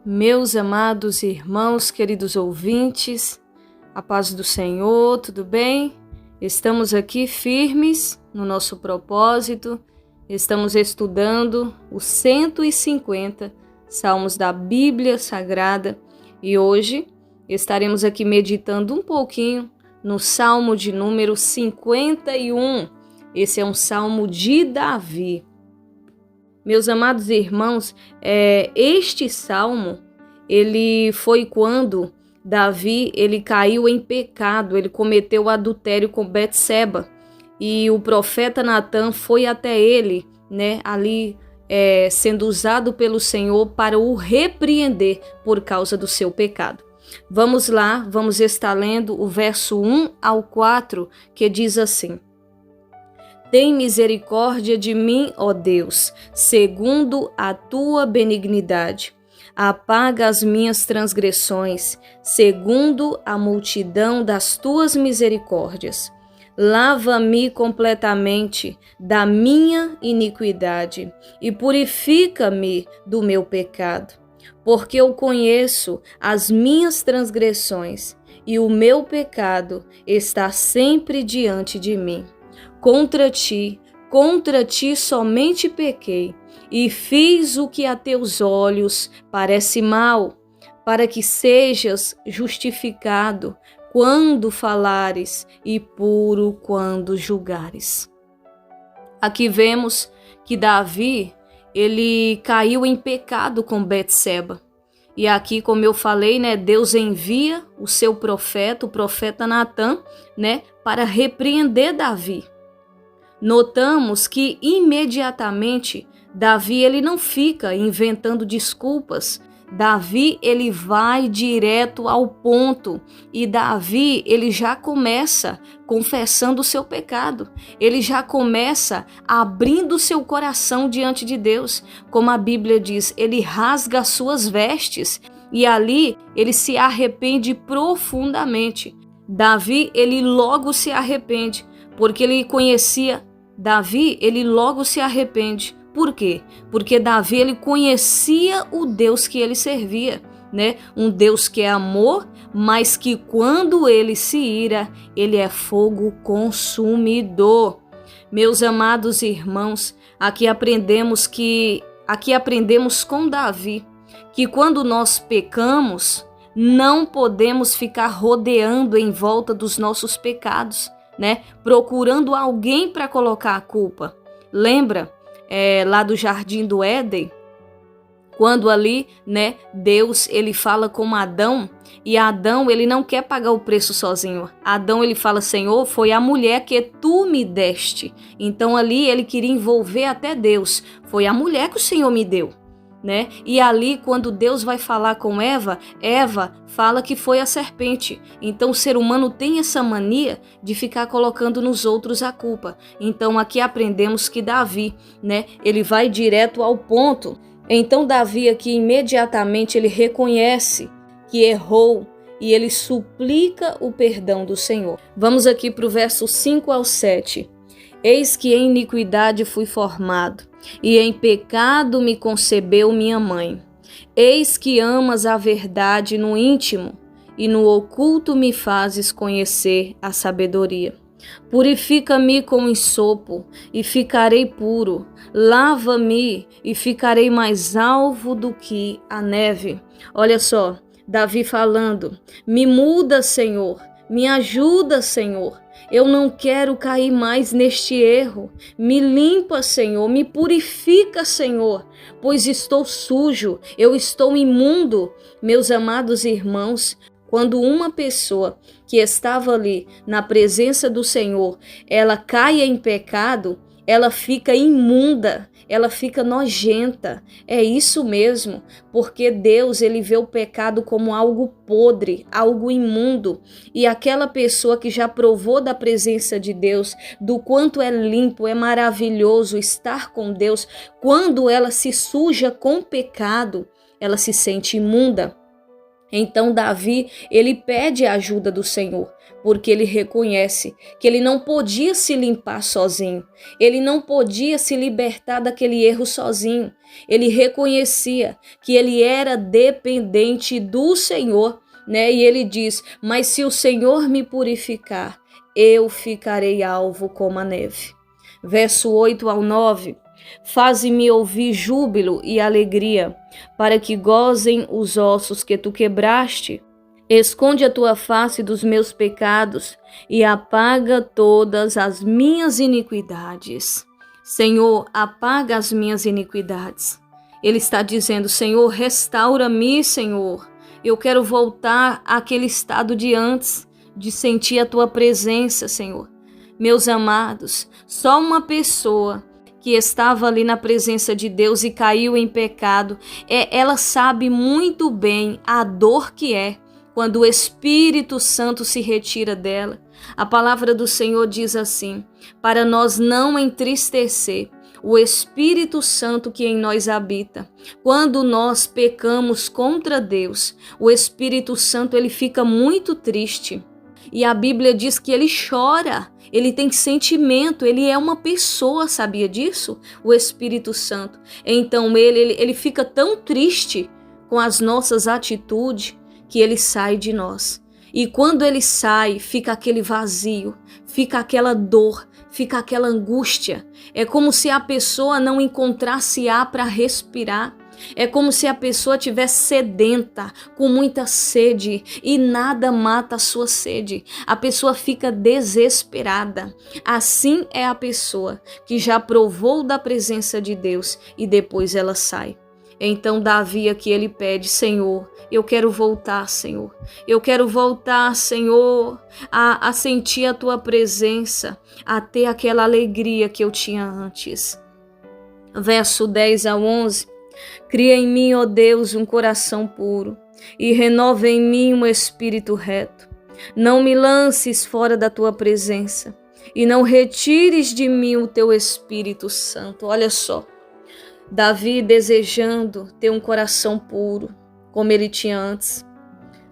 Meus amados irmãos, queridos ouvintes, a paz do Senhor, tudo bem? Estamos aqui firmes no nosso propósito, estamos estudando os 150 salmos da Bíblia Sagrada e hoje estaremos aqui meditando um pouquinho no salmo de número 51. Esse é um salmo de Davi. Meus amados irmãos, este salmo, ele foi quando Davi, ele caiu em pecado, ele cometeu adultério com Betseba e o profeta Natã foi até ele, ali sendo usado pelo Senhor para o repreender por causa do seu pecado. Vamos lá, vamos estar lendo o verso 1 ao 4, que diz assim: Tem misericórdia de mim, ó Deus, segundo a tua benignidade. Apaga as minhas transgressões, segundo a multidão das tuas misericórdias. Lava-me completamente da minha iniquidade e purifica-me do meu pecado, porque eu conheço as minhas transgressões e o meu pecado está sempre diante de mim. Contra ti somente pequei, e fiz o que a teus olhos parece mal, para que sejas justificado quando falares e puro quando julgares. Aqui vemos que Davi, ele caiu em pecado com Betseba. E aqui, como eu falei, Deus envia o seu profeta, o profeta Natã, para repreender Davi. Notamos que imediatamente Davi ele não fica inventando desculpas. Davi ele vai direto ao ponto e Davi ele já começa confessando o seu pecado. Ele já começa abrindo seu coração diante de Deus. Como a Bíblia diz, ele rasga as suas vestes e ali ele se arrepende profundamente. Davi ele logo se arrepende porque ele conhecia Davi, ele logo se arrepende. Por quê? Porque Davi, ele conhecia o Deus que ele servia, Um Deus que é amor, mas que quando ele se ira, ele é fogo consumidor. Meus amados irmãos, aqui aprendemos com Davi, que quando nós pecamos, não podemos ficar rodeando em volta dos nossos pecados, procurando alguém para colocar a culpa. Lembra lá do Jardim do Éden, quando ali, Deus ele fala com Adão e Adão ele não quer pagar o preço sozinho. Adão ele fala: Senhor, foi a mulher que tu me deste. Então ali ele queria envolver até Deus. Foi a mulher que o Senhor me deu. E ali quando Deus vai falar com Eva, Eva fala que foi a serpente. Então o ser humano tem essa mania de ficar colocando nos outros a culpa. Então aqui aprendemos que Davi, ele vai direto ao ponto. Então Davi aqui imediatamente ele reconhece que errou e ele suplica o perdão do Senhor. Vamos aqui para o verso 5 ao 7. Eis que em iniquidade fui formado, e em pecado me concebeu minha mãe. Eis que amas a verdade no íntimo, e no oculto me fazes conhecer a sabedoria. Purifica-me com ensopo, e ficarei puro. Lava-me, e ficarei mais alvo do que a neve. Olha só, Davi falando: me muda, Senhor, me ajuda, Senhor. Eu não quero cair mais neste erro. Me limpa, Senhor, me purifica, Senhor, pois estou sujo, eu estou imundo. Meus amados irmãos, quando uma pessoa que estava ali na presença do Senhor, ela cai em pecado, ela fica imunda, ela fica nojenta. É isso mesmo, porque Deus ele vê o pecado como algo podre, algo imundo. E aquela pessoa que já provou da presença de Deus, do quanto é limpo, é maravilhoso estar com Deus, quando ela se suja com pecado, ela se sente imunda. Então Davi, ele pede a ajuda do Senhor, porque ele reconhece que ele não podia se limpar sozinho, ele não podia se libertar daquele erro sozinho. Ele reconhecia que ele era dependente do Senhor, né? E ele diz: mas se o Senhor me purificar, eu ficarei alvo como a neve. Verso 8 ao 9. Faze-me ouvir júbilo e alegria, para que gozem os ossos que tu quebraste. Esconde a tua face dos meus pecados e apaga todas as minhas iniquidades. Senhor, apaga as minhas iniquidades. Ele está dizendo: Senhor, restaura-me, Senhor. Eu quero voltar àquele estado de antes, de sentir a tua presença, Senhor. Meus amados, só uma pessoa que estava ali na presença de Deus e caiu em pecado, ela sabe muito bem a dor que é quando o Espírito Santo se retira dela. A palavra do Senhor diz assim: para nós não entristecer o Espírito Santo que em nós habita. Quando nós pecamos contra Deus, o Espírito Santo ele fica muito triste. E a Bíblia diz que ele chora, ele tem sentimento, ele é uma pessoa, sabia disso? O Espírito Santo. Então ele fica tão triste com as nossas atitudes que ele sai de nós. E quando ele sai, fica aquele vazio, fica aquela dor, fica aquela angústia. É como se a pessoa não encontrasse ar para respirar. É como se a pessoa tivesse sedenta, com muita sede, e nada mata a sua sede. A pessoa fica desesperada. Assim é a pessoa que já provou da presença de Deus e depois ela sai. Então Davi aqui ele pede: Senhor, eu quero voltar, Senhor. Eu quero voltar, Senhor, a sentir a tua presença, a ter aquela alegria que eu tinha antes. Verso 10 a 11. Cria em mim, ó Deus, um coração puro e renova em mim um espírito reto. Não me lances fora da tua presença e não retires de mim o teu Espírito Santo. Olha só, Davi desejando ter um coração puro, como ele tinha antes.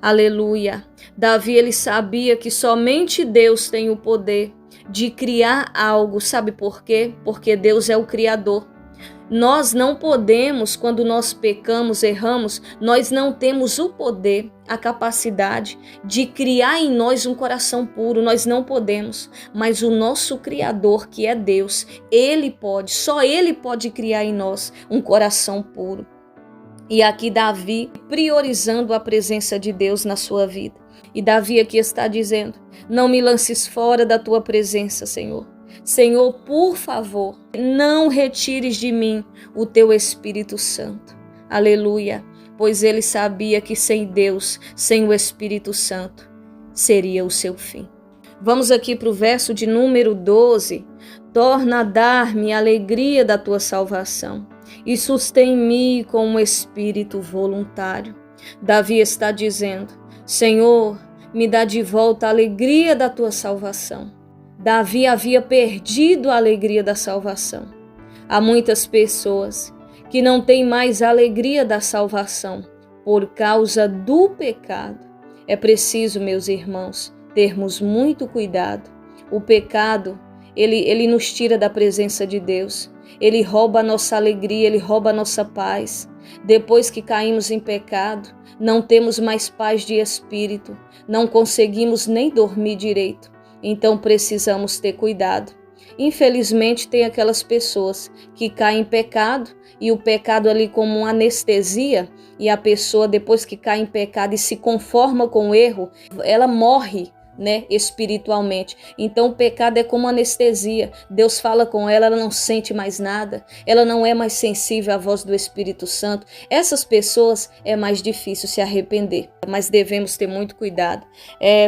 Aleluia. Davi, ele sabia que somente Deus tem o poder de criar algo. Sabe por quê? Porque Deus é o Criador. Nós não podemos, quando nós pecamos, erramos, nós não temos o poder, a capacidade de criar em nós um coração puro, nós não podemos. Mas o nosso Criador, que é Deus, Ele pode, só Ele pode criar em nós um coração puro. E aqui Davi priorizando a presença de Deus na sua vida. E Davi aqui está dizendo: não me lances fora da tua presença, Senhor. Senhor, por favor, não retires de mim o teu Espírito Santo. Aleluia, pois ele sabia que sem Deus, sem o Espírito Santo, seria o seu fim. Vamos aqui para o verso de número 12. Torna a dar-me a alegria da tua salvação e sustém-me com um espírito voluntário. Davi está dizendo: Senhor, me dá de volta a alegria da tua salvação. Davi havia perdido a alegria da salvação. Há muitas pessoas que não têm mais a alegria da salvação por causa do pecado. É preciso, meus irmãos, termos muito cuidado. O pecado, ele nos tira da presença de Deus. Ele rouba a nossa alegria, ele rouba a nossa paz. Depois que caímos em pecado, não temos mais paz de espírito, não conseguimos nem dormir direito. Então precisamos ter cuidado. Infelizmente tem aquelas pessoas que caem em pecado e o pecado ali como uma anestesia, e a pessoa depois que cai em pecado e se conforma com o erro, ela morre, né, espiritualmente. Então o pecado é como anestesia. Deus fala com ela, ela não sente mais nada, ela não é mais sensível à voz do Espírito Santo. Essas pessoas é mais difícil se arrepender, mas devemos ter muito cuidado.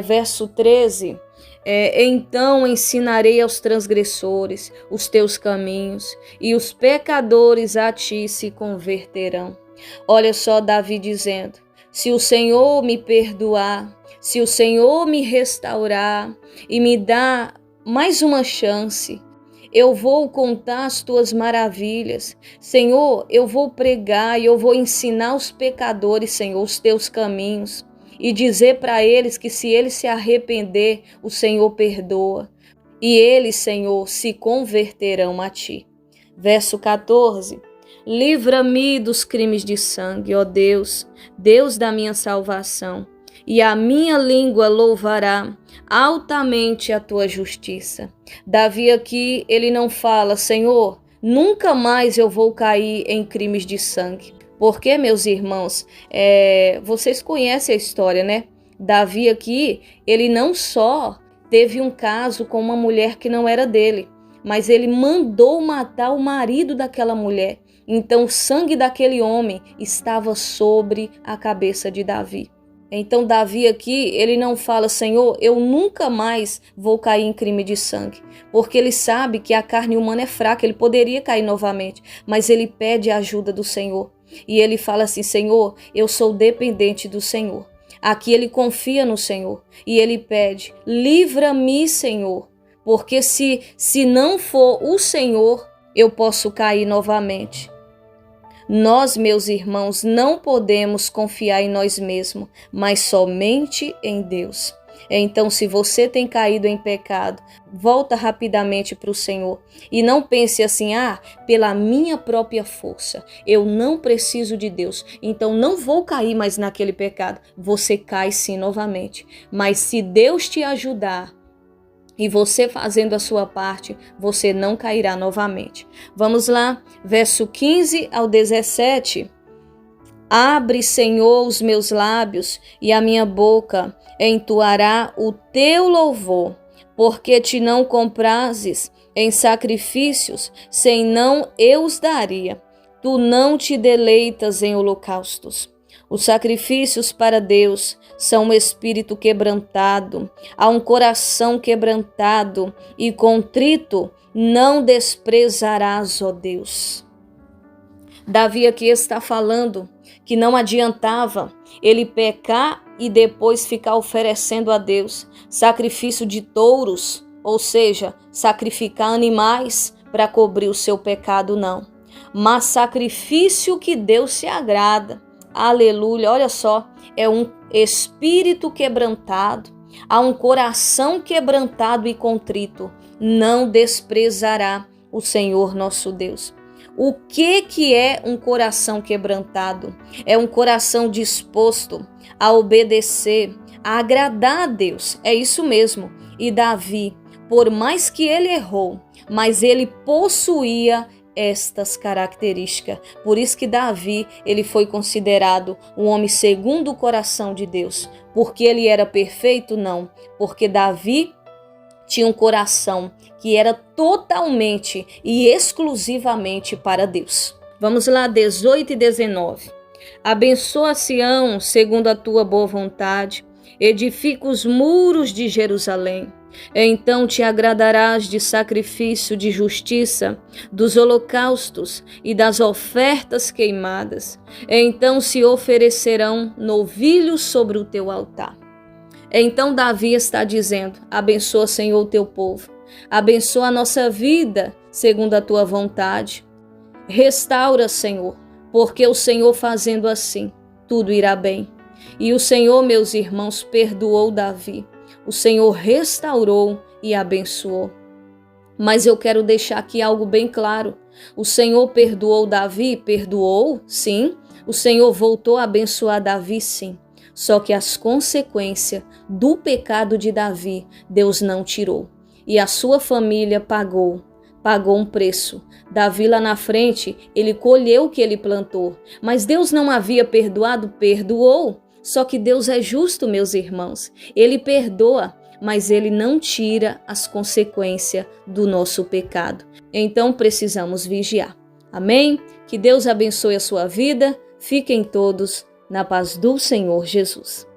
Verso 13. Então ensinarei aos transgressores os teus caminhos, e os pecadores a ti se converterão. Olha só Davi dizendo: se o Senhor me perdoar, se o Senhor me restaurar e me dar mais uma chance, eu vou contar as tuas maravilhas. Senhor, eu vou pregar e eu vou ensinar os pecadores, Senhor, os teus caminhos. E dizer para eles que se eles se arrepender, o Senhor perdoa. E eles, Senhor, se converterão a ti. Verso 14. Livra-me dos crimes de sangue, ó Deus, Deus da minha salvação, e a minha língua louvará altamente a tua justiça. Davi aqui, ele não fala, Senhor, nunca mais eu vou cair em crimes de sangue. Porque, meus irmãos, vocês conhecem a história, né? Davi aqui, ele não só teve um caso com uma mulher que não era dele, mas ele mandou matar o marido daquela mulher. Então o sangue daquele homem estava sobre a cabeça de Davi. Então Davi aqui, ele não fala, Senhor, eu nunca mais vou cair em crime de sangue. Porque ele sabe que a carne humana é fraca, ele poderia cair novamente, mas ele pede a ajuda do Senhor. E ele fala assim, Senhor, eu sou dependente do Senhor. Aqui ele confia no Senhor e ele pede, livra-me, Senhor. Porque se não for o Senhor, eu posso cair novamente. Nós, meus irmãos, não podemos confiar em nós mesmos, mas somente em Deus. Então, se você tem caído em pecado, volta rapidamente para o Senhor. E não pense assim, pela minha própria força, eu não preciso de Deus, então não vou cair mais naquele pecado. Você cai sim novamente. Mas se Deus te ajudar, e você fazendo a sua parte, você não cairá novamente. Vamos lá, verso 15 ao 17. Abre, Senhor, os meus lábios, e a minha boca entoará o teu louvor, porque te não comprazes em sacrifícios, senão eu os daria. Tu não te deleitas em holocaustos. Os sacrifícios para Deus são um espírito quebrantado, há um coração quebrantado e contrito não desprezarás, ó Deus. Davi aqui está falando que não adiantava ele pecar e depois ficar oferecendo a Deus sacrifício de touros, ou seja, sacrificar animais para cobrir o seu pecado, não. Mas sacrifício que Deus se agrada. Aleluia, olha só, é um espírito quebrantado, há um coração quebrantado e contrito, não desprezará o Senhor nosso Deus. O que é um coração quebrantado? É um coração disposto a obedecer, a agradar a Deus, é isso mesmo. E Davi, por mais que ele errou, mas ele possuía estas características. Por isso que Davi, ele foi considerado um homem segundo o coração de Deus. Porque ele era perfeito? Não. Porque Davi tinha um coração que era totalmente e exclusivamente para Deus. Vamos lá, 18 e 19. Abençoa Sião segundo a tua boa vontade, edifica os muros de Jerusalém. Então te agradarás de sacrifício de justiça, dos holocaustos e das ofertas queimadas. Então se oferecerão novilhos sobre o teu altar. Então Davi está dizendo, abençoa, Senhor, o teu povo. Abençoa a nossa vida segundo a tua vontade. Restaura, Senhor, porque o Senhor fazendo assim, tudo irá bem. E o Senhor, meus irmãos, perdoou Davi. O Senhor restaurou e abençoou. Mas eu quero deixar aqui algo bem claro. O Senhor perdoou Davi? Perdoou, sim. O Senhor voltou a abençoar Davi, sim. Só que as consequências do pecado de Davi, Deus não tirou. E a sua família pagou um preço. Davi lá na frente, ele colheu o que ele plantou. Mas Deus não havia perdoado? Perdoou. Só que Deus é justo, meus irmãos. Ele perdoa, mas ele não tira as consequências do nosso pecado. Então precisamos vigiar. Amém? Que Deus abençoe a sua vida. Fiquem todos na paz do Senhor Jesus.